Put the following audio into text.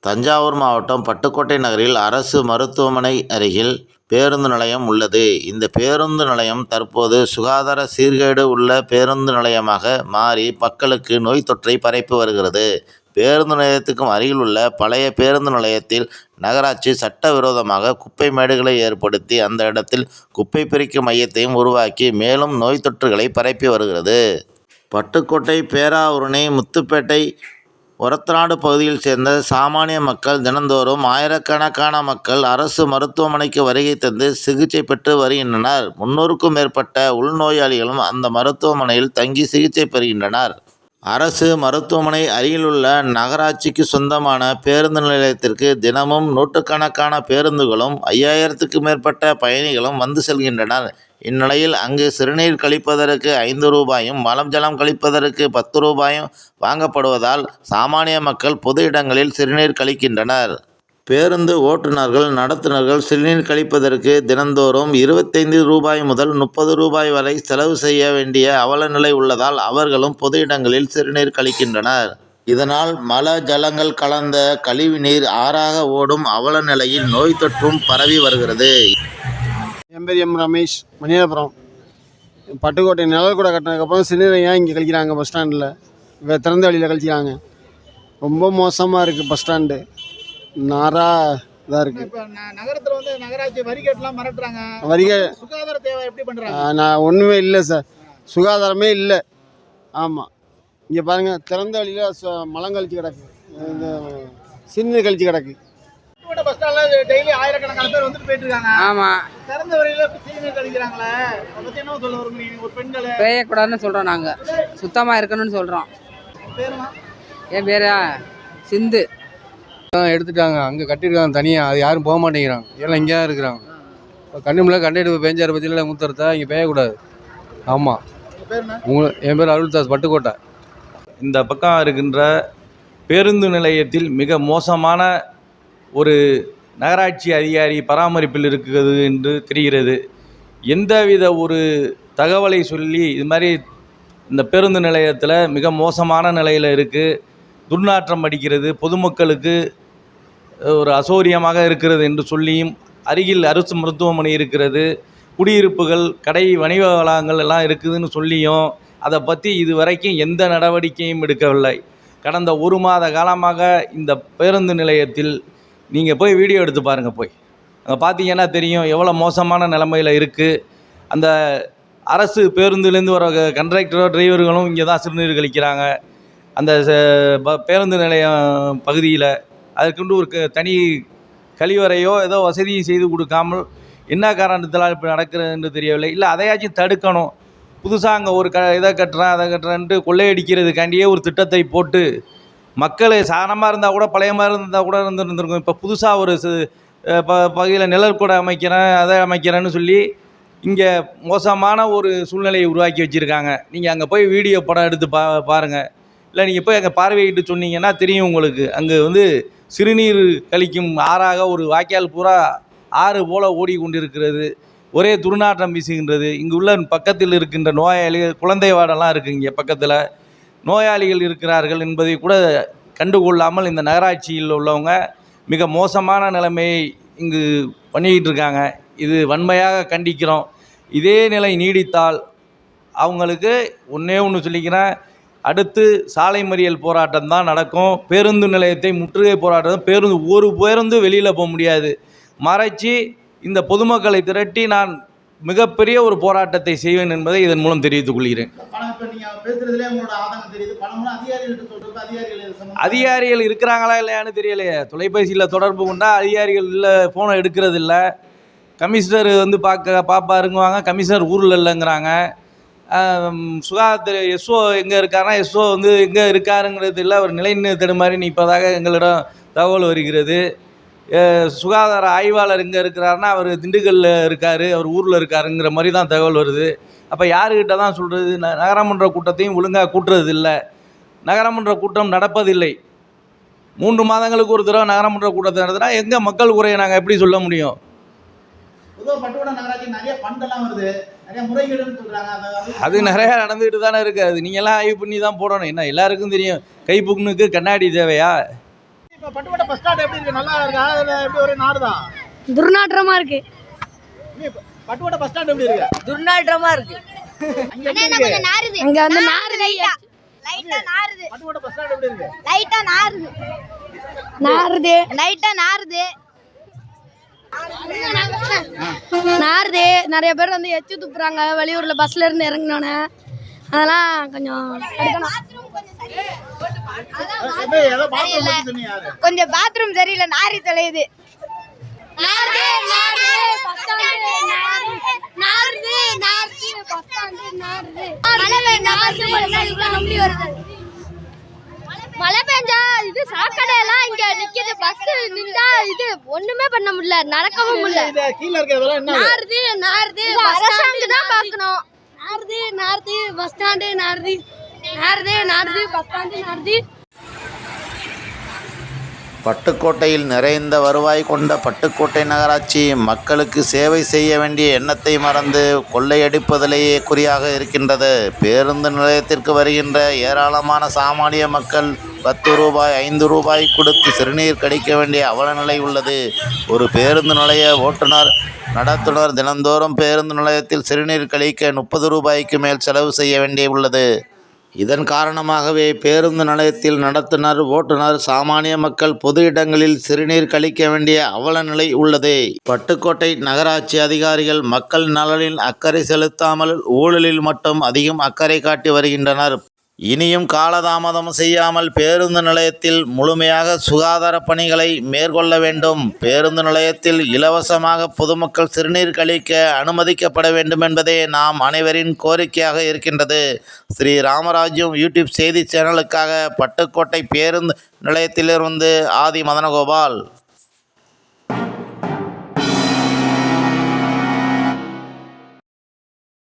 தஞ்சாவூர் மாவட்டம் பட்டுக்கோட்டை நகரில் அரசு மருத்துவமனை அருகில் பேருந்து நிலையம் உள்ளது. இந்த பேருந்து நிலையம் தற்போது சுகாதார சீர்கேடு உள்ள பேருந்து நிலையமாக மாறி மக்களுக்கு நோய் தொற்றை பரப்பி வருகிறது. பேருந்து நிலையத்துக்கு அருகில் உள்ள பழைய பேருந்து நிலையத்தில் நகராட்சி சட்டவிரோதமாக குப்பை மேடுகளை ஏற்படுத்தி அந்த இடத்தில் குப்பை பிரிக்கும் மையத்தையும் உருவாக்கி மேலும் நோய் தொற்றுகளை பரப்பி வருகிறது. பட்டுக்கோட்டை, பேராவூரணி, முத்துப்பேட்டை, ஒரத்தநாடு பகுதியில் சேர்ந்த சாமானிய மக்கள் தினந்தோறும் ஆயிரக்கணக்கான மக்கள் அரசு மருத்துவமனைக்கு வருகை தந்து சிகிச்சை பெற்று வருகின்றனர். 300க்கும் மேற்பட்ட உள்நோயாளிகளும் அந்த மருத்துவமனையில் தங்கி சிகிச்சை பெறுகின்றனர். அரசு மருத்துவமனை அருகிலுள்ள நகராட்சிக்கு சொந்தமான பேருந்து நிலையத்திற்கு தினமும் நூற்றுக்கணக்கான பேருந்துகளும் 5000க்கும் மேற்பட்ட பயணிகளும் வந்து செல்கின்றனர். இந்நிலையில் அங்கு சிறுநீர் கழிப்பதற்கு 5 ரூபாயும், மலம் ஜலம் கழிப்பதற்கு 10 ரூபாயும் வாங்கப்படுவதால் சாமானிய மக்கள் பொது இடங்களில் சிறுநீர் கழிக்கின்றனர். பேருந்து ஓட்டுநர்கள், நடத்துனர்கள் சிறுநீர் கழிப்பதற்கு தினந்தோறும் 25 ரூபாய் முதல் 30 ரூபாய் வரை செலவு செய்ய வேண்டிய அவல நிலை உள்ளதால் அவர்களும் பொது இடங்களில் சிறுநீர் கழிக்கின்றனர். இதனால் மல ஜலங்கள் கலந்த கழிவுநீர் ஆறாக ஓடும் அவல நிலையில் நோய் தொற்றும் பரவி வருகிறது. என் பேர் எம். ரமேஷ், மணியாபுரம். பட்டுக்கோட்டை நிழல் கூட கட்டினதுக்கப்புறம் சிறுநீரை ஏன் இங்கே கழிக்கிறாங்க? பஸ் ஸ்டாண்டில் திறந்த வழியில் கழிக்கிறாங்க. ரொம்ப மோசமாக இருக்குது. பஸ் ஸ்டாண்டு நாராக இதாக இருக்குது. இப்போ நகரத்தில் வந்து நகராட்சி வரிகேட்டெலாம் மிரட்டுறாங்க. சுகாதார தேவை எப்படி பண்ணுறாங்க? நான் ஒன்றுமே இல்லை சார், சுகாதாரமே இல்லை. ஆமாம், இங்கே பாருங்கள், திறந்த வழியில் மலம் கழிச்சு கிடக்கு, இந்த சிறுநீர் கழிச்சு கிடக்கு. பஸ் ஸ்டாண்டில் டெய்லி ஆயிரக்கணக்கான பேர் வந்துட்டு போயிட்டு இருக்காங்க. ஆமாம், திறந்த வழியில் சிறுநீர் கழிக்கிறாங்களே, அதை பற்றி என்ன சொல்ல வருவீங்க? ஒரு பெண்களை பேயக்கூடாதுன்னு சொல்கிறோம், நாங்கள் சுத்தமாக இருக்கணும்னு சொல்கிறோம். பேருமா? என் பேரா சிந்து. எடுத்துட்டாங்க, அங்கே கட்டியிருக்காங்க தனியாக, அது யாரும் போக மாட்டேங்கிறாங்க, எல்லாம் இங்கே தான் இருக்கிறாங்க. இப்போ கண்ணுமில்ல கண்டெடுப்பு பேஞ்சாரை பற்றியில் முத்தரத்தா இங்கே பேயக்கூடாது. ஆமாம், என் பேர் அருள்தாஸ், பட்டுக்கோட்டை. இந்த பக்கம் இருக்கின்ற பேருந்து நிலையத்தில் மிக மோசமான ஒரு நகராட்சி அதிகாரி பராமரிப்பில் இருக்கிறது என்று தெரிகிறது. எந்தவித ஒரு தகவலை சொல்லி இது மாதிரி இந்த பேருந்து நிலையத்தில் மிக மோசமான நிலையில் இருக்குது, துர்நாற்றம் அடிக்கிறது, பொதுமக்களுக்கு ஒரு அசௌகரியமாக இருக்கிறது என்று சொல்லியும், அருகில் அரசு மருத்துவமனை இருக்கிறது, குடியிருப்புகள், கடை, வணிக வளாகங்கள் எல்லாம் இருக்குதுன்னு சொல்லியும் அதை பற்றி இதுவரைக்கும் எந்த நடவடிக்கையும் எடுக்கவில்லை. கடந்த 1 மாத காலமாக இந்த பேருந்து நிலையத்தில் நீங்கள் போய் வீடியோ எடுத்து பாருங்கள், போய் அங்கே பார்த்தீங்கன்னா தெரியும் எவ்வளோ மோசமான நிலைமையில் இருக்குது. அந்த அரசு பேருந்துலேருந்து வர கண்டக்டரோ டிரைவர்களும் இங்கே தான் சிறுநீர் கழிக்கிறாங்க. அந்த பேருந்து நிலையம் பகுதியில் அதற்கென்று ஒரு தனி கழிவறையோ ஏதோ வசதி செய்து கொடுக்காமல் என்ன காரணத்தினால் இப்போ நடக்கிறதுன்னு தெரியவில்லை. இல்லை அதையாச்சும் தடுக்கணும். புதுசாக அங்கே ஒரு இதை கட்டுறேன் அதை கட்டுறேன்ட்டு கொள்ளையடிக்கிறதுக்காண்டியே ஒரு திட்டத்தை போட்டு மக்கள் சாதாரணமாக இருந்தால் கூட, பழைய மாதிரி இருந்தால் கூட இருந்திருக்கும். இப்போ புதுசாக ஒரு பகுதியில் நிழற்கூடை அமைக்கிறேன், அதை அமைக்கிறேன்னு சொல்லி இங்கே மோசமான ஒரு சூழ்நிலையை உருவாக்கி வச்சுருக்காங்க. நீங்கள் அங்கே போய் வீடியோ படம் எடுத்து பாருங்கள். இல்லை நீங்கள் போய் அங்கே பார்வையிட்டு சொன்னீங்கன்னா தெரியும் உங்களுக்கு. அங்கே வந்து சிறுநீர் கழிக்கும் ஆறாக ஒரு வாய்க்கால் பூரா ஆறு போல் ஓடி கொண்டிருக்கிறது. ஒரே துர்நாற்றம் வீசுகின்றது. இங்கு உள்ள பக்கத்தில் இருக்கின்ற நோயாளிகள், குழந்தை வார்டெல்லாம் இருக்குது, இங்கே பக்கத்தில் நோயாளிகள் இருக்கிறார்கள் என்பதை கூட கண்டுகொள்ளாமல் இந்த நகராட்சியில் உள்ளவங்க மிக மோசமான நிலைமையை இங்கு பண்ணிக்கிட்டு இருக்காங்க. இது வன்மையாக கண்டிக்கிறோம். இதே நிலை நீடித்தால் அவங்களுக்கு ஒன்று சொல்லிக்கிறேன், அடுத்து சாலை மறியல் போராட்டம் தான் நடக்கும். பேருந்து நிலையத்தை முற்றுகை போராட்டம், ஒரு பேருந்து வெளியில் போக முடியாது, மறைச்சி இந்த பொதுமக்களை திரட்டி நான் மிகப்பெரிய ஒரு போராட்டத்தை செய்வேன் என்பதை இதன் மூலம் தெரிவித்துக் கொள்கிறேன். அதிகாரிகள் இருக்கிறாங்களா இல்லையான்னு தெரியலையே. தொலைபேசியில் தொடர்பு கொண்டால் அதிகாரிகள் இல்லை, ஃபோனை எடுக்கிறது இல்லை. கமிஷனர் வந்து பார்ப்பாருங்குவாங்க, கமிஷனர் ஊரில் இல்லைங்கிறாங்க. சுகாதார எஸ்ஓ எங்கே இருக்காருன்னா எஸ்ஓ வந்து எங்கே இருக்காருங்கிறது இல்லை, அவர் நிலைநிறுத்தடு மாதிரி இப்போதாக எங்களிடம் தகவல் வருகிறது. சுகாதார ஆய்வாளர் எங்கே இருக்கிறாருன்னா அவர் திண்டுக்கல்லில் இருக்கார், அவர் ஊரில் இருக்காருங்கிற மாதிரி தான் தகவல் வருது. அப்போ யாருக்கிட்ட தான் சொல்கிறது? நகரமன்ற கூட்டத்தையும் ஒழுங்காக கூட்டுறது இல்லை, நகரமன்ற கூட்டம் நடப்பதில்லை. 3 மாதங்களுக்கு ஒரு தடவை நகரமன்ற கூட்டத்தை நடத்தினா எங்கே மக்கள் குறையை நாங்கள் எப்படி சொல்ல முடியும்? அது நிறையா நடந்துக்கிட்டு தானே இருக்குது. அது நீங்கள்லாம் ஆய்வு பண்ணி தான் போடணும். என்ன எல்லாருக்கும் தெரியும், கைப்புண்ணுக்கு கண்ணாடி தேவையா? இப்போ பட்டுக்கோட்டை பஸ் ஸ்டாண்ட் எப்படி இருக்கு? நல்லா இருக்கா இல்லை எப்படி ஒரு நாடுதா? துர்நாற்றமா இருக்கு. பட்டுக்கோட்டை பஸ் ஸ்டாண்ட் எப்படி இருக்கு? துர்நாற்றமா இருக்கு. அங்க எப்படி இருக்கு? அங்க வந்து நாறுது. லைட்டா நாறுது. பட்டுக்கோட்டை பஸ் ஸ்டாண்ட் எப்படி இருக்கு? லைட்டா நாறுது. நாறுது. லைட்டா நாறுது. நாறுது. நிறைய பேர் வந்து எச்சு துப்புறாங்க வெளியூர்ல பஸ்ல இருந்து இறங்கினோன்னே. அதெல்லாம் கொஞ்சம் ஏதோ பாத்ரூம் பத்தி சொன்னீங்க யாரு? கொஞ்சம் பாத்ரூம் சரியில்லை, நாரி தொலையுது. மழை பெஞ்சா இது சாக்கடை எல்லாம் இங்க நிக்குது. பஸ் நின்றா இது ஒண்ணுமே பண்ண முடியல, நடக்கவும் முடியல. இது கீழ இருக்கிறதெல்லாம் என்ன? நாறுது. அரசாங்கம் தான் பார்க்கணும். நாறுது பஸ் ஸ்டாண்டு நாறுது பஸ் ஸ்டாண்டு நாறுது. பட்டுக்கோட்டையில் நிறைந்த வருவாய் கொண்ட பட்டுக்கோட்டை நகராட்சி மக்களுக்கு சேவை செய்ய வேண்டிய எண்ணத்தை மறந்து கொள்ளையடிப்பதிலேயே குறியாக இருக்கின்றது. பேருந்து நிலையத்திற்கு வருகின்ற ஏராளமான சாமானிய மக்கள் 10 ரூபாய் 5 ரூபாய் கொடுத்து சிறுநீர் கழிக்க வேண்டிய அவலநிலை உள்ளது. ஒரு பேருந்து நிலைய ஓட்டுநர் நடத்துனர் தினந்தோறும் பேருந்து நிலையத்தில் சிறுநீர் கழிக்க 30 ரூபாய்க்கு மேல் செலவு செய்ய வேண்டியுள்ளது. இதன் காரணமாகவே பேருந்து நிலையத்தில் நடத்துனர் ஓட்டுநர் சாமானிய மக்கள் பொது இடங்களில் சிறுநீர் கழிக்க வேண்டிய அவல நிலை உள்ளது. பட்டுக்கோட்டை நகராட்சி அதிகாரிகள் மக்கள் நலனில் அக்கறை செலுத்தாமல் ஊழலில் மட்டும் அதிகம் அக்கறை காட்டி வருகின்றனர். இனியும் காலதாமதம் செய்யாமல் பேருந்து நிலையத்தில் முழுமையாக சுகாதார பணிகளை மேற்கொள்ள வேண்டும். பேருந்து நிலையத்தில் இலவசமாக பொதுமக்கள் சிறுநீர் கழிக்க அனுமதிக்கப்பட வேண்டும் என்பதே நாம் அனைவரின் கோரிக்கையாக இருக்கின்றது. ஸ்ரீ ராமராஜ்யம் யூடியூப் செய்தி சேனலுக்காக பட்டுக்கோட்டை பேருந்து நிலையத்திலிருந்து ஆதி மதனகோபால்.